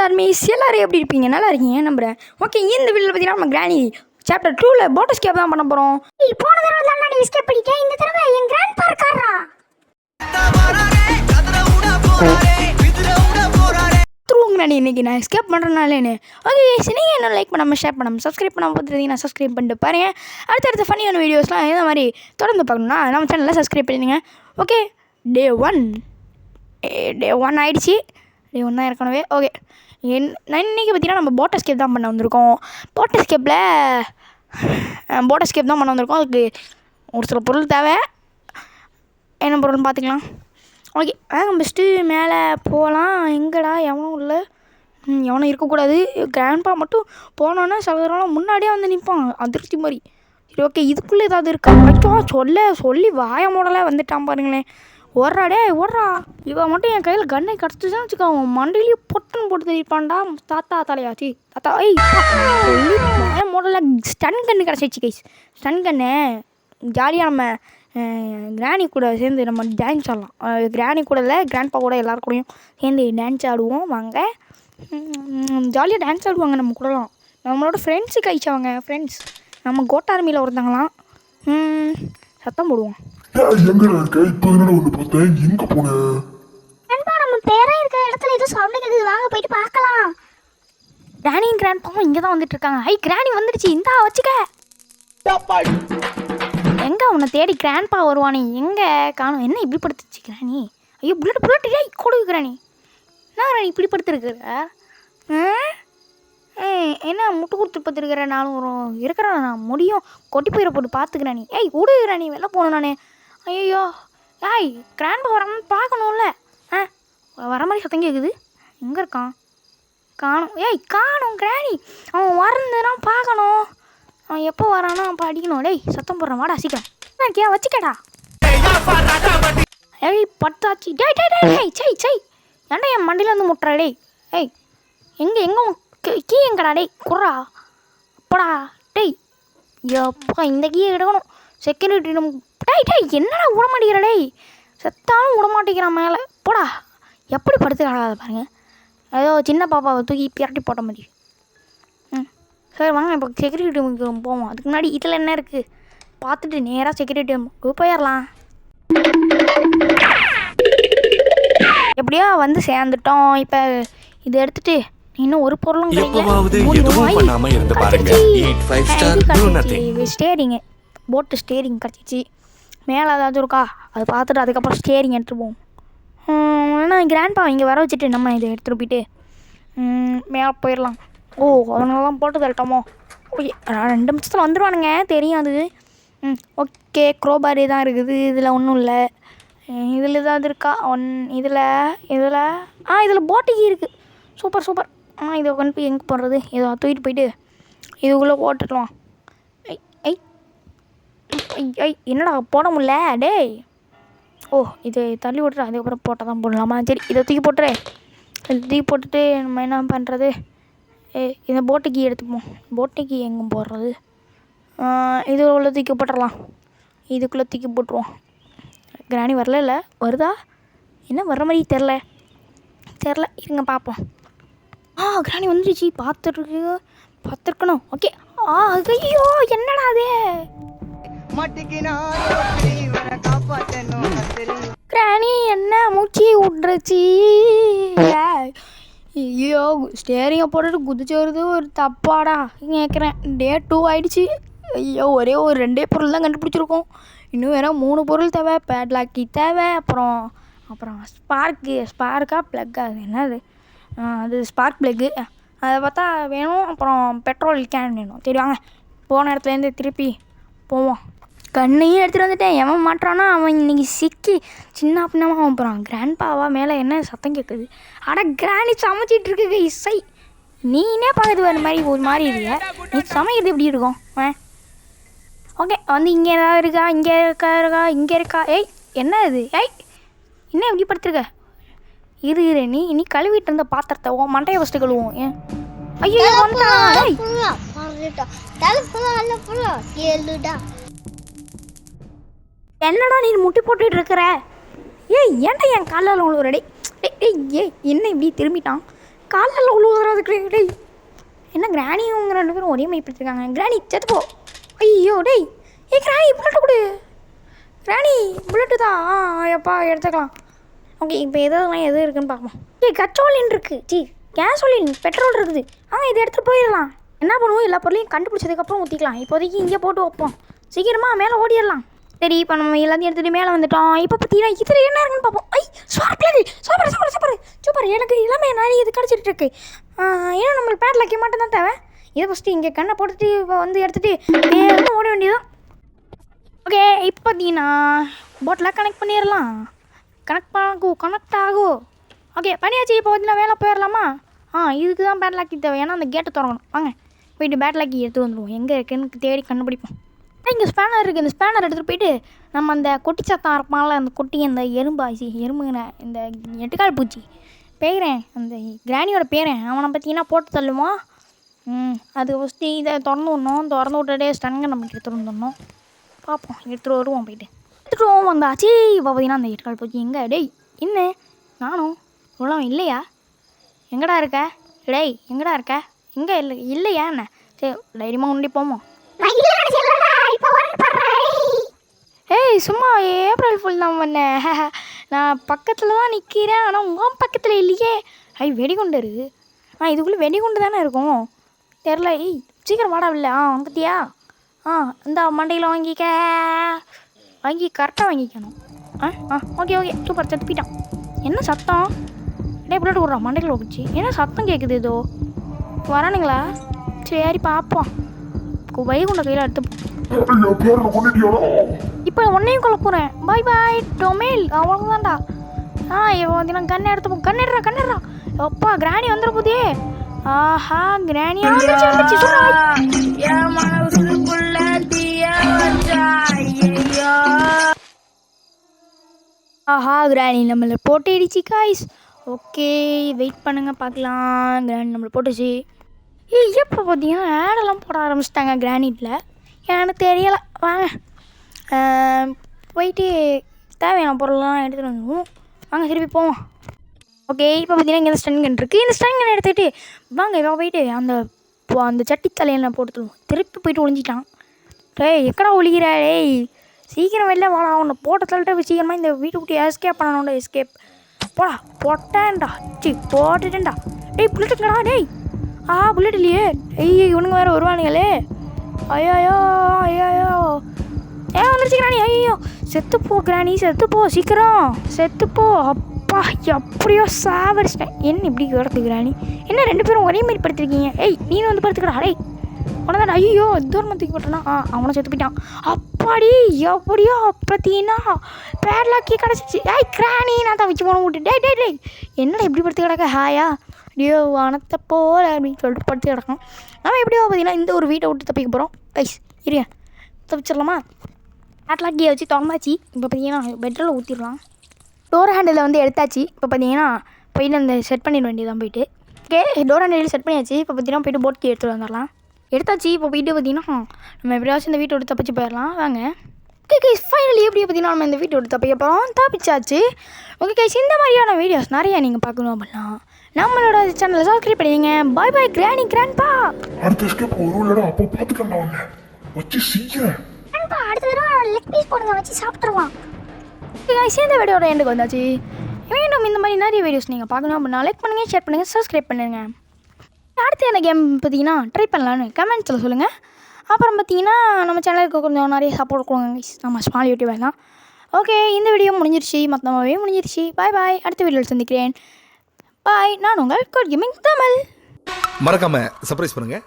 Armies எல்லாரும் எப்படி இருப்பீங்க? நல்லா இருக்கீங்க நம்புறேன். ஓகே, இந்த வீடியோவில் பார்த்தீங்கன்னா நம்ம கிராணி சாப்டர் 2ல் போட் எஸ்கேப் தான் பண்ண போகிறோம். போன தடவை தான் நான் எஸ்கேப் பண்ணிட்டேன். இந்த தடவை என் கிராண்ட்பா இருக்காரா? கிராணி இன்னைக்கு நான் எஸ்கேப் பண்ணுறனாலேன்னு. ஓகே, நீங்கள் என்ன லைக் பண்ணாமல் ஷேர் பண்ணாமல் சப்ஸ்கிரைப் பண்ணாமல் பார்த்துருந்தீங்கன்னா சப்ஸ்கிரைப் பண்ணிட்டு பாருங்கள். அடுத்தடுத்த ஃபன்னியான வீடியோஸ்லாம் இதே மாதிரி தொடர்ந்து பார்க்கணுன்னா நம்ம சேனலில் சப்ஸ்கிரைப் பண்ணிடுங்க. ஓகே, டே ஒன் ஆகிடுச்சி. டே 1 தான் ஏற்கனவே. ஓகே, நான் இன்றைக்கி பார்த்தீங்கன்னா நம்ம போட் எஸ்கேப் தான் பண்ண வந்திருக்கோம். போட் எஸ்கேப் தான் பண்ண வந்திருக்கோம். அதுக்கு ஒரு சில பொருள் தேவை. என்ன பொருள்னு பார்த்துக்கலாம். ஓகே, பெஸ்ட்டு மேலே போகலாம். எங்கடா எவனும் இல்லை, எவனும் இருக்கக்கூடாது. கிராண்ட்பா மட்டும் போனோன்னா சிலதெல்லாம் முன்னாடியே வந்து நிற்பான் அதிர்ச்சி மாதிரி. சரி, ஓகே, இதுக்குள்ளே ஏதாவது இருக்கா? வைக்கும் சொல்லி வாய மூடலை வந்துட்டான் பாருங்களேன். ஓடுறாடே ஓடுறா. இவன் மட்டும் என் கையில் கண்ணை கிடச்சிச்சுன்னு வச்சுக்கோ, அவன் மண்டையிலேயே பொட்டுன்னு போட்டு தெரிவிப்பான்டா. தாத்தா தலையாச்சு தாத்தா. சொல்லி வாய மூடலை. ஸ்டன் கன்று கிடச்சிச்சு கைஸ். ஸ்டன் கண்ணு ஜாலியாக நம்ம கிராணி கூட சேர்ந்து நம்ம டான்ஸ் ஆடலாம். கிராணி கூட இல்லை, கிராண்ட்பா கூட எல்லாரும் கூடயும் சேர்ந்து டான்ஸ் ஆடுவோம். வாங்க, ஜாலியாக டான்ஸ் ஆடுவாங்க நம்ம கூடலாம். நம்மளோட ஃப்ரெண்ட்ஸு கைச்சவங்க ஃப்ரெண்ட்ஸ் நம்ம கோட் ஆர்மியில் ஒருத்தாங்களாம். சத்தம் போடுவோம். கிராணியும் கிராண்ட்பாவும் இங்கே தான் வந்துட்டு இருக்காங்க. கிராணி வந்துடுச்சு, இந்தா வச்சுக்க. எங்கே உன்னை தேடி கிராண்ட்பா வருவானே, எங்கே காணும்? என்ன இப்படி படுத்துச்சு கிராணி? ஐயோ, புல்லட் கொடுக்கு கிராணி. என்ன கிராணி இப்படி படுத்துருக்குற? என்ன முட்டு கொடுத்து படுத்துருக்கிற? நானும் இருக்கிறேன், நான் முடியும் கொட்டி போயிட போட்டு பார்த்துக்கிறானி. விடு கிராணி, வெளில போகணும் நான். ஐயோ கிராண்ட்பா வரான்னு பார்க்கணும்ல. வர மாதிரி சத்தம் கேட்குது. எங்கே இருக்கான்? காணும். காணும் கிராணி. அவன் வரந்துதான் பார்க்கணும். அவன் எப்போ வரானோ அப்போ அடிக்கணும். சத்தம் போடுறான், வாடா சீக்கிரம். கே வச்சுக்கடா. பட்டாச்சு. ஏன்டா என் மண்டியில் வந்து முட்டுறா? எங்கே கீ எங்கடா? குர்றா அப்படா. எப்பா இந்த கீயை எடுக்கணும். செக்யூரிட்டி என்னடா விட மாட்டேங்கிறா? செத்தாலும் விட மாட்டேங்கிறான் மேலே. போடா, எப்படி படுத்துக்கிறாடா பாருங்க. ஏதோ சின்ன பாப்பாவை தூக்கி பிரட்டி போட்ட மாதிரி. சரி வாங்க, இப்போ செக்யூரிட்டி ரூமுக்கு போவோம். அதுக்கு முன்னாடி இதில் என்ன இருக்குது பார்த்துட்டு நேராக செக்யூரிட்டி ரூமுக்கு போயிடலாம். எப்படியோ வந்து சேர்ந்துட்டோம். இப்போ இது எடுத்துகிட்டு இன்னும் ஒரு பொருளும் ஸ்டேரிங்கு போட்டு ஸ்டேரிங் கிடச்சிச்சு. மேலே ஏதாவது இருக்கா அது பார்த்துட்டு அதுக்கப்புறம் ஸ்டேரிங் எடுத்துகிட்டு போவோம். ஏன்னா கிராண்ட்பா இங்கே வர வச்சுட்டு நம்ம இதை எடுத்துகிட்டு போயிட்டு மேலே போயிடலாம். அவனெல்லாம் போட்டு தரட்டோமோ? ஓகே, 2 நிமிஷத்தில் வந்துடுவானுங்க, தெரியும் அது. ஓகே, க்ரோபாரி தான் இருக்குது. இதில் ஒன்றும் இல்லை. இதில் ஏதாவது இருக்கா? இதில் போட்டிக்கு இருக்குது. சூப்பர். இதை கொண்டு போய் எங்கே போடுறது? இதை தூக்கிட்டு போயிட்டு இதுக்குள்ளே போட்டுடலாம். என்னடா போட முடியல? இதை தள்ளி விட்ற, அதுக்கப்புறம் போட்டால் தான் போடலாமா? சரி, இதை தூக்கி போட்டுரு. இதை தூக்கி போட்டுட்டு நம்ம என்ன பண்ணுறது? இந்த போட்டுக்கு எடுத்துப்போம். போட்டுக்கு எங்கே போடுறது? இது உள்ள தூக்கி போட்டுடலாம். இதுக்குள்ளே தூக்கி போட்டுருவோம். கிராணி வரல வருதா? என்ன வர்ற மாதிரி தெரில. இருங்க பார்ப்போம். கிராணி வந்துடுச்சு. பார்த்துருக்கணும். ஓகே. ஐயோ என்னடா அது? கிராணி என்ன மூச்சு விட்ருச்சு? ஐயோ, ஸ்டேரிங்கை போட்டுட்டு குதிச்சு வருது ஒரு தப்பாடா கேட்குறேன். டே 2 ஆகிடுச்சு. ஐயோ, ஒரே ஒரு 2 பொருள் தான் கண்டுபிடிச்சிருக்கோம். இன்னும் வேறு 3 பொருள் தேவை. பேட்லாக்கி தேவை. அப்புறம் ஸ்பார்க்கா ப்ளக்கா? அது என்னது? அது ஸ்பார்க் ப்ளக்கு. அதை பார்த்தா வேணும். அப்புறம் பெட்ரோல் கேன் வேணும். சரி வாங்க, போன இடத்துலேருந்து திருப்பி போவோம். கண்ணையும் எடுத்துகிட்டு வந்துட்டேன். எவன் மாட்டுறானா அவன் இன்றைக்கி சிக்கி சின்ன பின்னமாக அவன் போகிறான். கிராண்ட்பாவா மேலே என்ன சத்தம் கேட்குது? கிராணி சமைச்சிட்டு இருக்கு. இசை நீனே பார்க்குறது வேறு மாதிரி ஒரு மாதிரி இல்லையா? நீ சமைக்கிறது எப்படி இருக்கும்? ஓகே, வந்து இங்கே ஏதாவது இருக்கா? இங்கே இருக்கா? என்ன இது? என்ன எப்படி படுத்துருக்க? இரு நீ கழுவிட்டு இருந்த பாத்திரத்தை மண்டையை ஃபஸ்ட்டு கழுவோம். ஐயோ என்னடா நீ முட்டி போட்டுட்டு இருக்கிற? ஏன்டா என் காலில் உள்ள ரெடி? என்ன இப்படி திரும்பிட்டான்? காலில் உழுவுறதுக்கு டேய் என்ன கிராணியும் இவங்க 2 பேரும் ஒரே மாதிரி படுத்திருக்காங்க. கிராணி செத்துப்போ. ஐயோ டேய் கிராணி புல்லட்டு கொடு. கிராணி புல்லட்டு தான். எப்பா எடுத்துக்கலாம். ஓகே இப்போ எது இருக்குன்னு பார்ப்போம். கச்சோலின் இருக்குது கேசோலின் பெட்ரோல் இருக்குது. இதை எடுத்துகிட்டு போயிடலாம். என்ன பண்ணுவோம், எல்லா பொருளையும் கண்டுபிடிச்சதுக்கப்புறம் ஊற்றிக்கலாம். இப்போதைக்கு இங்கே போட்டு வைப்போம். சீக்கிரமாக மேலே ஓடிடலாம். சரி இப்போ நம்ம எல்லாத்தையும் எடுத்துகிட்டு மேலே வந்துட்டோம். இப்போ பார்த்தீங்கன்னா இதில் என்ன இருக்குன்னு பார்ப்போம். சூப்பர் எனக்கு எல்லாமே நிறைய இது கிடச்சிட்டு இருக்கு. ஏன்னா நம்மளுக்கு பேட் லக்கி மட்டும் தான் தேவை. இதை ஃபஸ்ட்டு இங்கே கண்ணை போட்டுட்டு இப்போ வந்து எடுத்துகிட்டு ஓட வேண்டியதான். ஓகே இப்போ பார்த்தீங்கன்னா போட்டில் கனெக்ட் பண்ணிடலாம். கனெக்ட் ஆகும். ஓகே பண்ணியாச்சு. இப்போ பார்த்தீங்கன்னா வேலை போயிடலாமா? இதுக்கு தான் பேட் லாக்கி தேவை. ஏன்னா அந்த கேட்டை திறக்கணும். வாங்க போயிட்டு பேட் லாக்கி எடுத்து வந்துடுவோம். எங்கே இருக்குன்னு தேடி கண்டுபிடிப்போம். இங்கே ஸ்பேனர் இருக்குது. இந்த ஸ்பேனர் எடுத்துகிட்டு போயிட்டு நம்ம அந்த கொட்டி சத்தம் இருப்பான்ல, அந்த கொட்டி அந்த எறும்புங்கிற இந்த எட்டுக்கால் பூச்சி பேரேன், அந்த கிராணியோட பேரன், அவனை பார்த்தீங்கன்னா போட்டு தள்ளுவான். அது ஃபஸ்ட்டு இதை திறந்து விட்டுட்டே ஸ்டன்கை நம்ம எடுத்துகிட்டு வந்துடணும். பார்ப்போம் எடுத்துகிட்டு வருவோம். எடுத்துகிட்டு வந்தாச்சு. இப்போ பார்த்தீங்கன்னா அந்த எட்டுக்கால் பூச்சி எங்கே டேய் இன்னும் நானும் இவ்வளோ இல்லையா? எங்கடா இருக்க டேய்? எங்கடா இருக்க? எங்கே இல்லையா என்ன? சரி தைரியமாக உண்டி போவோம். சும்மா ஏப்ரல் ஃபுல் தான் பண்ணேன். நான் பக்கத்தில் தான் நிற்கிறேன். ஆனால் உங்கள் பக்கத்தில் இல்லையே. வெடிகுண்டு இருக்குது. இதுக்குள்ளே வெடிகுண்டு தானே இருக்கும். தெரில. சீக்கிரம் வாடா இல்லை. வந்துட்டியா? இந்த மண்டையில் வாங்கி கரெக்டாக வாங்கிக்கணும். Okay super. செத்து போயிட்டான். என்ன சத்தம்? புல்லட் விட்றான் மண்டைக்குள்ள போச்சு. என்ன சத்தம் கேட்குது? ஏதோ வரானுங்களா? சரி பார்ப்போம். வைகுண்ட கையில் எடுத்துப்போம். இப்போ உன்னையும் கொல்ல போகிறேன். பாய் டொமேல். அவ்வளோதான்டா. இவன் நான் கண்ணை எடுத்துப்போம். கண்ணிடுறா. அப்பா கிராணி வந்துட போதே. ஆஹா கிராணியா கிராணி நம்மளை போட்டிடுச்சு காய்ஸ். ஓகே வெயிட் பண்ணுங்கள் பார்க்கலாம். கிராணி நம்மளை போட்டுச்சு. எப்போ பார்த்தீங்கன்னா ஆடெல்லாம் போட ஆரம்பிச்சிட்டாங்க கிரானைட்டில். எனக்கு தெரியலை. வாங்க போயிட்டு தேவையான பொருள்லாம் எடுத்துகிட்டு வந்துடுவோம். வாங்க திருப்பி போவோம். ஓகே இப்போ பார்த்தீங்கன்னா இங்கே ஸ்டன் கன் இருக்குது. இந்த ஸ்டன் கன் எடுத்துகிட்டு வாங்க இப்போ போயிட்டு அந்த சட்டி தலையில் போட்டுருவோம். திருப்பி போயிட்டு ஒழிஞ்சிட்டான். எக்கடா ஒழிக்கிற டேய்? சீக்கிரம் வெளில வாடா. உன்னை போட்ட தள்ளிட்டு சீக்கிரமாக இந்த வீட்டு விட்டு எஸ்கேப் பண்ணணும்டா. எஸ்கேப் போடா. போட்டேன்டா. போட்டுட்டேன்டா. டேய் புல்லட்டுங்கடா டேய். புல்லட் இல்லையே. இவனுங்க வேறு வருவானுங்களே. ஐயோ வந்துருச்சு கிராணி. செத்துப்போ கிராணி, செத்துப்போ சீக்கிரம் செத்துப்போ. அப்பா எப்படியோ சாவடிச்சிட்டேன். என்ன இப்படி கிடக்கு கிராணி? என்ன 2 பேரும் ஒரே மாதிரி படுத்துருக்கீங்க? நீனும் வந்து படுத்துக்கடா. உனதான். தூரமாக தூக்கி போட்டனா? அவனை செத்து போயிட்டான். அப்பாடி எப்படியோ பார்த்தீங்கன்னா பேட்லாக்கி கிடச்சிச்சு. கிராணி நான் தான் வச்சு போன விட்டு. டேய் என்னடா இப்படி படுத்து கிடக்க? வானத்தை போல அப்படின்னு சொல்லிட்டு படுத்து கிடக்கும். நம்ம எப்படியோ பார்த்தீங்கன்னா இந்த ஒரு வீட்டை விட்டு தப்பிக்க போகிறோம். இருங்க தப்பிச்சிடலாமா? பேட்லாக்கியை வச்சு திறந்தாச்சு. இப்போ பார்த்தீங்கன்னா பெட்ரோல் ஊற்றிடலாம். டோர் ஹேண்டில் வந்து எடுத்தாச்சு. இப்போ பார்த்தீங்கன்னா போயிட்டு அந்த செட் பண்ணிட வேண்டியதான் போயிட்டு. டோர் ஹேண்டில் செட் பண்ணியாச்சு. இப்போ பார்த்தீங்கன்னா போய்ட்டு போட் கீ எடுத்துகிட்டு வந்துடலாம். எடுத்தாச்சு. இப்போ போயிட்டு பார்த்தீங்கன்னா நம்ம எப்படியாச்சும் இந்த வீட்டை விட்டு தப்பிச்சு போயிடலாம். வாங்க ஃபைனலி எப்படியோ பார்த்தீங்கன்னா நம்ம இந்த வீட்டை விட்டு தப்பிக்க போகிறோம். தப்பிச்சாச்சு. ஓகே இந்த மாதிரியான வீடியோஸ் நிறையா நீங்கள் பார்க்கணும் அப்படின்னா நம்மளோட சேனலை சப்ஸ்கிரைப் பண்ணிடுங்க. பாய் கிராணி கிராண்ட்பா. அடுத்த ஸ்டெப் ஒருவேளை அப்போ பார்த்துக்கலாம். உன்னை வச்சு சீக்கிரம் அடுத்த தடவை லெக் பீஸ் போடுங்க, வச்சு சாப்பிட்ருவான். இந்த வீடியோட எண்டுக்கு வந்தாச்சு. மீண்டும் இந்த மாதிரி நிறைய வீடியோஸ் நீங்கள் பார்க்கணும் அப்படின்னா லைக் பண்ணுங்கள், ஷேர் பண்ணுங்கள், சப்ஸ்கிரைப் பண்ணுங்க. அடுத்து என்ன கேம் பார்த்தீங்கன்னா ட்ரை பண்ணலான்னு கமெண்ட்ஸில் சொல்லுங்கள். அப்புறம் பார்த்தீங்கன்னா நம்ம சேனலுக்கு கொஞ்சம் நிறைய சப்போர்ட் கொடுங்க. நம்ம ஸ்மால் யூடியூபர் தான். ஓகே இந்த வீடியோ முடிஞ்சிருச்சு. மொத்தமாகவே முடிஞ்சிருச்சு. பாய் அடுத்த வீடியோவில் சந்திக்கிறேன். பாய். நான் உங்கள் கோட் கேமிங் தமிழ். மறக்காம சர்ப்ரைஸ் பண்ணுங்க.